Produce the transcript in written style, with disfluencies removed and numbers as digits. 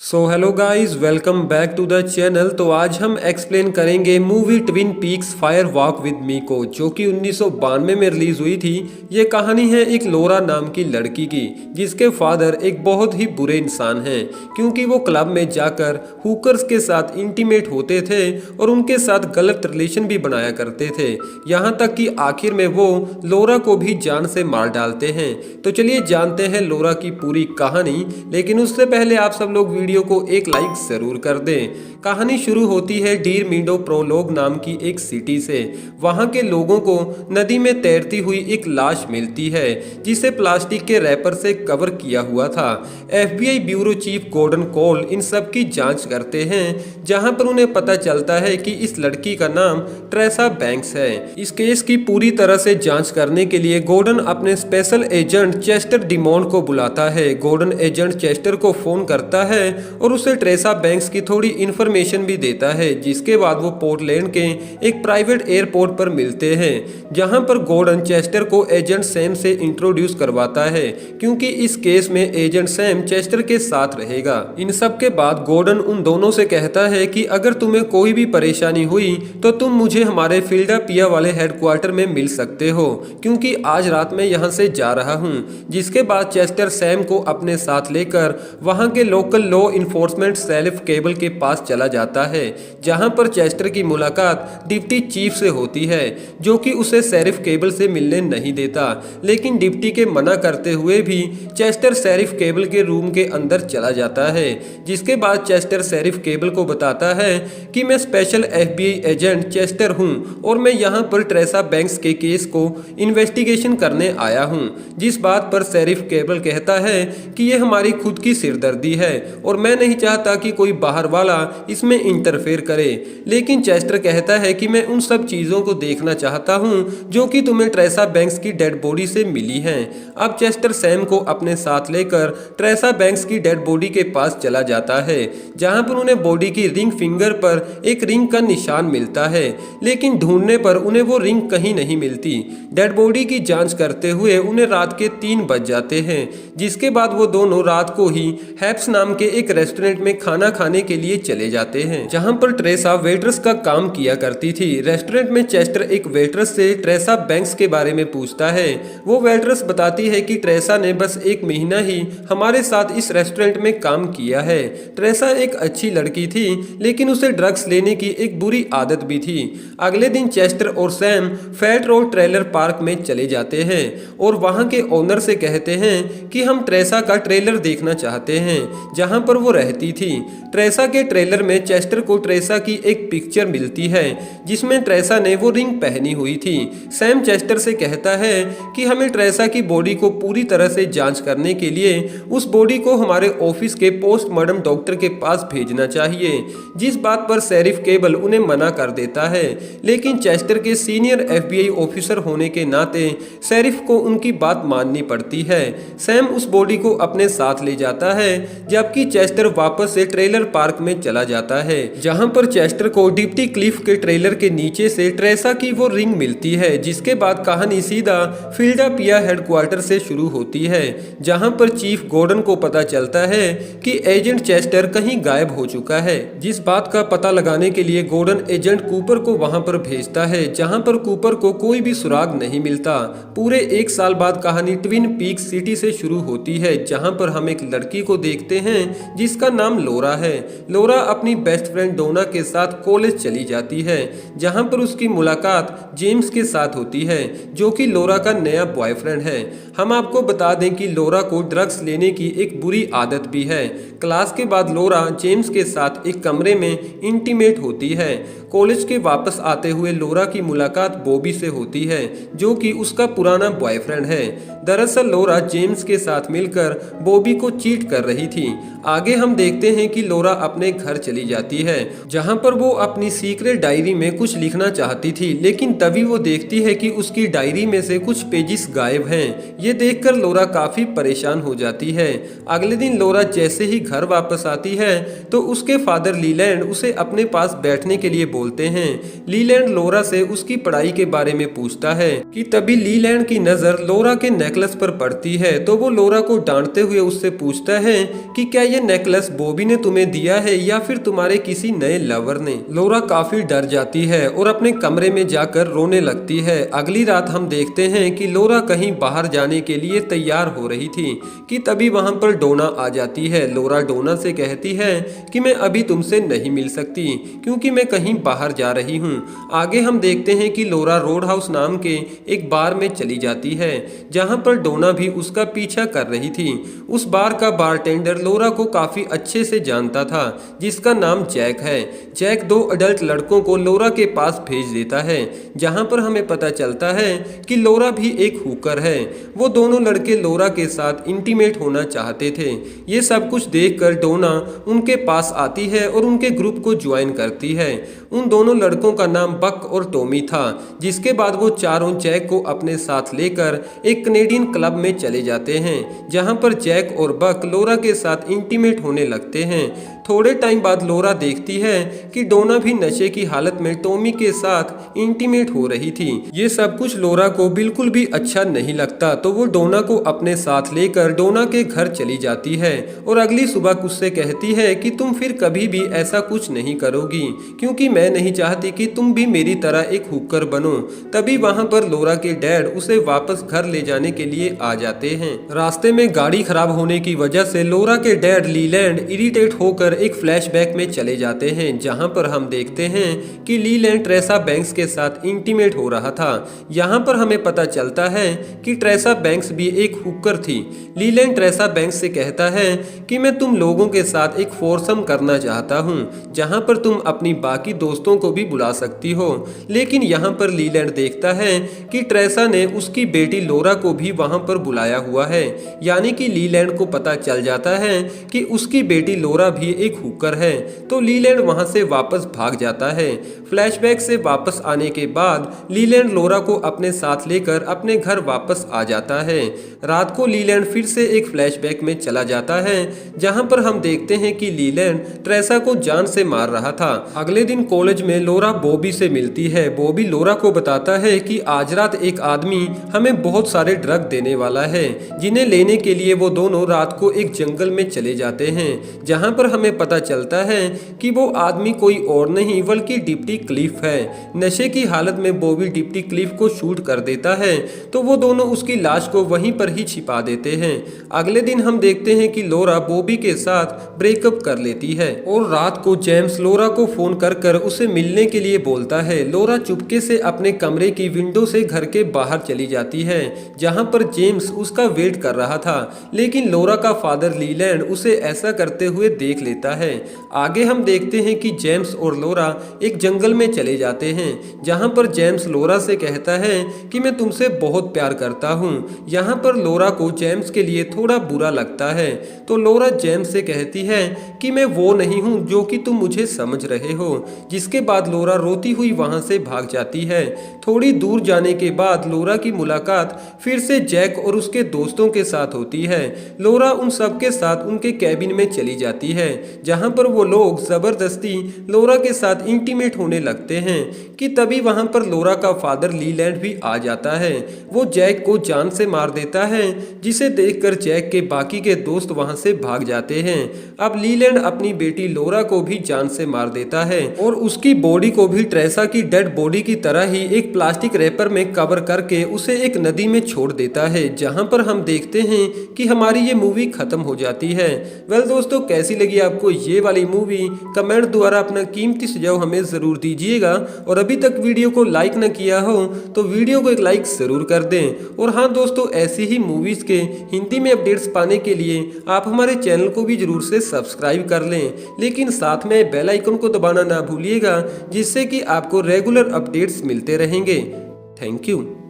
So hello guys, welcome back to the channel. तो आज हम एक्सप्लेन करेंगे movie Twin Peaks Fire Walk With Me को, जो कि 1992 में रिलीज हुई थी। ये कहानी है एक लोरा नाम की लड़की की, जिसके फादर एक बहुत ही बुरे इंसान हैं, क्योंकि वो क्लब में जाकर हुकर्स के साथ इंटीमेट होते थे और उनके साथ गलत रिलेशन भी बनाया करते थे, यहाँ तक कि आखिर में वो लोरा को भी जान से मार डालते हैं। तो चलिए जानते हैं लोरा की पूरी कहानी, लेकिन उससे पहले आप सब लोग वीडियो को एक लाइक जरूर कर दें। कहानी शुरू होती है डीर मीडो प्रोलोग नाम की एक सिटी से। वहां के लोगों को नदी में तैरती हुई एक लाश मिलती है, जिसे प्लास्टिक के रैपर से कवर किया हुआ था। एफबीआई ब्यूरो चीफ गॉर्डन कोल इन सब की जांच करते हैं, जहां पर उन्हें पता चलता है कि इस लड़की का नाम ट्रेसा बैंक्स है। इस केस की पूरी तरह से जांच करने के लिए गॉर्डन अपने स्पेशल एजेंट चेस्टर डिमोंड को बुलाता है। गॉर्डन एजेंट चेस्टर को फोन करता है और उसे ट्रेसा बैंक्स की थोड़ी इन्फॉर्मेशन भी देता है, जिसके बाद वो पोर्टलैंड के एक प्राइवेट एयरपोर्ट पर मिलते हैं, जहां पर गॉर्डन चेस्टर को एजेंट सैम से इंट्रोड्यूस करवाता है, क्योंकि इस केस में एजेंट सैम चेस्टर के साथ रहेगा। इन सब के बाद गॉर्डन उन दोनों से कहता है कि अगर तुम्हें कोई भी परेशानी हुई तो तुम मुझे हमारे फिलाडेल्फिया वाले हेडक्वार्टर में मिल सकते हो, क्योंकि आज रात मैं यहाँ से जा रहा हूँ। जिसके बाद चेस्टर सैम को अपने साथ लेकर वहाँ के local law enforcement self cable के पास चला जाता है, जहां पर चेस्टर की मुलाकात डिप्टी चीफ से होती है, जो कि उसे शेरिफ केबल से मिलने नहीं देता। लेकिन डिप्टी के मना करते हुए भी चेस्टर शेरिफ केबल के रूम के अंदर चला जाता है। जिसके बाद चेस्टर शेरिफ केबल को बताता है कि मैं स्पेशल एफबीआई एजेंट चेस्टर हूं और मैं यहां पर ट्रेसा बैंक्स के केस को इन्वेस्टिगेशन करने आया हूं। जिस बात पर शेरिफ केबल कहता है कि यह हमारी खुद की सिरदर्दी है और मैं नहीं चाहता कि कोई बाहर वाला इसमें इंटरफेयर करे। लेकिन चेस्टर कहता है कि मैं उन सब चीजों को देखना चाहता हूं जो कि तुम्हें ट्रेसा बैंक्स की डेड बॉडी से मिली हैं। अब चेस्टर सैम को अपने साथ लेकर ट्रेसा बैंक्स की डेड बॉडी के पास चला जाता है, जहां पर उन्हें बॉडी की रिंग फिंगर पर एक रिंग का निशान मिलता है, लेकिन ढूंढने पर उन्हें वो रिंग कहीं नहीं मिलती। डेड बॉडी की जांच करते हुए उन्हें रात के 3 बज जाते हैं। जिसके बाद वो दोनों रात को ही हैप्स नाम के एक रेस्टोरेंट में खाना खाने के लिए चले जाते हैं, जहां पर ट्रेसा वेट्रेस का काम किया करती थी। रेस्टोरेंट में चेस्टर एक वेट्रेस से ट्रेसा बैंक्स के बारे में पूछता है। वो वेट्रेस बताती है कि ट्रेसा ने बस 1 महीना ही हमारे साथ इस रेस्टोरेंट में काम किया है। ट्रेसा एक अच्छी लड़की थी, लेकिन उसे ड्रग्स लेने की एक बुरी आदत भी थी। अगले दिन चेस्टर और Sam fat road trailer park में चले जाते हैं और वहां के ओनर से कहते हैं कि हम ट्रेसा का ट्रेलर देखना चाहते हैं, जहां पर वो रहती थी। ट्रेसा के ट्रेलर में चेस्टर को ट्रेसा की एक पिक्चर मिलती है, जिसमें ट्रेसा ने वो रिंग पहनी हुई थी। सैम चेस्टर से कहता है कि हमें ट्रेसा की बॉडी को पूरी तरह से जांच करने के लिए उस बॉडी को हमारे ऑफिस के पोस्टमार्टम डॉक्टर के पास भेजना चाहिए। जिस बात पर शेरिफ केबल उन्हें मना कर देता है, लेकिन चेस्टर के सीनियर एफबीआई ऑफिसर होने के नाते शेरिफ को उनकी बात माननी पड़ती है। सैम उस बॉडी को अपने साथ ले जाता है, जबकि चेस्टर वापस से ट्रेलर पार्क में चला जाता है, जहां पर चेस्टर को डिप्टी क्लिफ के ट्रेलर के नीचे से ट्रेसा की वो रिंग मिलती है। जिसके बाद कहानी सीधा फिलाडेल्फिया हेडक्वार्टर से शुरू होती है, जहां पर चीफ गॉर्डन को पता चलता है कि एजेंट चेस्टर कहीं गायब हो चुका है। जिस बात का पता लगाने के लिए गॉर्डन एजेंट कूपर को वहां पर भेजता है, जहां पर कूपर को कोई भी सुराग नहीं मिलता। पूरे 1 साल बाद कहानी ट्विन पीक्स सिटी से शुरू होती है, जहां पर हम एक लड़की को देखते हैं जिसका नाम लोरा है। लोरा अपनी बेस्ट फ्रेंड डोना के साथ कॉलेज चली जाती है, जहां पर उसकी मुलाकात जेम्स के साथ होती है, जो कि लोरा का नया बॉयफ्रेंड है। हम आपको बता दें कि लोरा को ड्रग्स लेने की एक बुरी आदत भी है। क्लास के बाद लोरा जेम्स के साथ एक कमरे में इंटीमेट होती है। कॉलेज के वापस आते हुए लोरा की मुलाकात बॉबी से होती है, जो कि उसका पुराना बॉयफ्रेंड है। दरअसल लोरा जेम्स के साथ मिलकर बॉबी को चीट कर रही थी। आगे हम देखते हैं कि लोरा अपने घर चली जाती है, जहां पर वो अपनी सीक्रेट डायरी में कुछ लिखना चाहती थी, लेकिन तभी वो देखती है कि उसकी डायरी में से कुछ पेजेस गायब हैं। ये देखकर लोरा काफी परेशान हो जाती है। अगले दिन लोरा जैसे ही घर वापस आती है तो उसके फादर लीलैंड उसे अपने पास बैठने के लिए बोलते हैं। लीलैंड लोरा से उसकी पढ़ाई के बारे में पूछता है कि तभी लीलैंड की नजर लोरा के नेकलेस पर पड़ती है, तो वो लोरा को डांटते हुए उससे पूछता है कि क्या ये नेकलेस बॉबी ने तुम्हें दिया है या फिर तुम्हारे किसी नए लवर ने। लोरा काफी डर जाती है और अपने कमरे में जाकर रोने लगती है। अगली रात हम देखते हैं कि लोरा कहीं बाहर जाने के लिए तैयार हो रही थी कि तभी वहां पर डोना आ जाती है। लोरा डोना से कहती है कि मैं अभी तुमसे नहीं मिल सकती क्योंकि मैं कहीं बाहर जा रही हूँ। आगे हम देखते हैं कि लोरा रोड हाउस नाम के एक बार में चली जाती है जहां पर डोना भी उसका पीछा कर रही थी। उस बार का बारटेंडर लोरा को काफी अच्छे से जानता था जिसका नाम जैक है। जैक दो अडल्ट लड़कों को लोरा के पास भेज देता है जहां पर हमें पता चलता है कि लोरा भी एक हुकर है। वो दोनों लड़के लोरा के साथ इंटीमेट होना चाहते थे। ये सब कुछ देखकर डोना उनके पास आती है और उनके ग्रुप को ज्वाइन करती है। उन दोनों लड़कों का नाम बक और टॉमी था। जिसके बाद वो चारों जैक को अपने साथ लेकर एक कनेडियन क्लब में चले जाते हैं जहां पर जैक और बक लोरा के साथ इंटीमेट होने लगते हैं। थोड़े टाइम बाद लोरा देखती है कि डोना भी नशे की हालत में टॉमी के साथ इंटीमेट हो रही थी। ये सब कुछ लोरा को बिल्कुल भी अच्छा नहीं लगता तो वो डोना को अपने साथ लेकर डोना के घर चली जाती है और अगली सुबह उससे कहती है कि तुम फिर कभी भी ऐसा कुछ नहीं करोगी क्योंकि मैं नहीं चाहती कि तुम भी मेरी तरह एक हुक्कर बनो। तभी वहां पर लोरा के डैड उसे वापस घर ले जाने के लिए आ जाते हैं। रास्ते में गाड़ी खराब होने की वजह से लोरा के डैड लीलैंड इरिटेट होकर एक फ्लैशबैक में चले जाते हैं जहां पर हम देखते हैं कि लीलैंड ट्रेसा बैंक्स के साथ इंटीमेट हो रहा था। यहां पर हमें पता चलता है कि ट्रेसा बैंक्स भी एक हुक्कर थी। लीलैंड ट्रेसा बैंक्स से कहता है कि मैं तुम लोगों के साथ एक फोरसम करना चाहता हूं जहां पर तुम अपनी बाकी दोस्तों को भी बुला सकती हो। लेकिन यहां पर लीलैंड देखता है कि ट्रेसा ने उसकी बेटी लोरा को भी वहां पर बुलाया हुआ है। यानी कि लीलैंड को पता चल जाता है कि उसकी बेटी लोरा भी एक हुक्कर है। तो लीलैंड वहां से वापस भाग जाता है। फ्लैशबैक से वापस आने के बाद लीलैंड लोरा को अपने साथ लेकर अपने घर वापस आ जाता है। रात को लीलैंड फिर से एक फ्लैशबैक में चला जाता है जहां पर हम देखते हैं कि लीलैंड ट्रेसा को जान से मार रहा था। अगले दिन कॉलेज में लोरा बॉबी से मिलती है। बॉबी लोरा को बताता है कि आज रात एक आदमी हमें बहुत सारे ड्रग देने वाला है जिन्हें लेने के लिए वो दोनों रात को एक जंगल में चले जाते हैं जहां पर हमें पता चलता है कि वो आदमी कोई और नहीं बल्कि डिप्टी क्लिफ है। नशे की हालत में बॉबी डिप्टी क्लिफ को शूट कर देता है तो वो दोनों उसकी लाश को वहीं पर ही छिपा देते हैं। अगले दिन हम देखते हैं कि लोरा बॉबी के साथ ब्रेकअप कर लेती है और रात को जेम्स लोरा को फोन कर उसे मिलने के लिए बोलता है। लोरा चुपके से अपने कमरे की विंडो से घर के बाहर चली जाती है जहां पर जेम्स उसका वेट कर रहा था। लेकिन लोरा का फादर लीलैंड उसे ऐसा करते हुए देख लेता है। आगे हम देखते हैं कि जेम्स और लोरा एक जंगल में चले जाते हैं जहां पर जेम्स लोरा से कहता है कि मैं तुमसे बहुत प्यार करता हूं। यहां पर लोरा को जेम्स के लिए थोड़ा बुरा लगता है तो लोरा जेम्स से कहती है कि मैं वो नहीं हूं जो कि तुम मुझे समझ रहे हो। जिसके बाद लोरा रोती हुई वहां से भाग जाती है। थोड़ी दूर जाने के बाद लोरा की मुलाकात फिर से जैक और उसके दोस्तों के साथ होती है। लोरा उन सब के साथ उनके कैबिन में चली जाती है जहां पर वो लोग जबरदस्ती लोरा के साथ इंटीमेट होने लगते हैं कि तभी वहां पर लोरा का फादर लीलैंड भी आ जाता है। वो जैक को जान से मार देता है जिसे देखकर जैक के बाकी के दोस्त वहां से भाग जाते हैं। अब लीलैंड अपनी बेटी लोरा को भी जान से मार देता है और उसकी बॉडी को भी ट्रेसा की डेड बॉडी की तरह ही एक प्लास्टिक रैपर में कवर करके उसे एक नदी में छोड़ देता है जहां पर हम देखते हैं कि हमारी ये मूवी खत्म हो जाती है। वेल दोस्तों, कैसी लगी आपको ये वाली मूवी? कमेंट द्वारा अपना कीमती सुझाव हमें जरूर दीजिएगा और अभी तक वीडियो को लाइक न किया हो तो वीडियो को एक लाइक जरूर कर दें। और हाँ दोस्तों, ऐसी ही मूवीज के हिंदी में अपडेट्स पाने के लिए आप हमारे चैनल को भी जरूर से सब्सक्राइब कर लें, लेकिन साथ में बेल आइकन को दबाना ना भूलिएगा जिससे कि आपको रेगुलर अपडेट्स मिलते रहेंगे। Thank you.